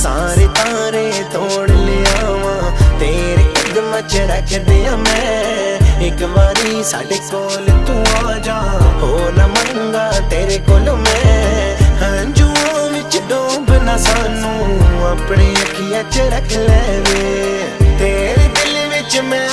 सारे तारे तोड़ लियावां तेरे कदमां च रख दियां मैं। एक बारी साडे कोल तू आ जा, हो ना मंगा तेरे कोल मैं। हंजुआं विच डूबना सानू अपनी अखियां च रख ले वे, तेरे दिल विच मैं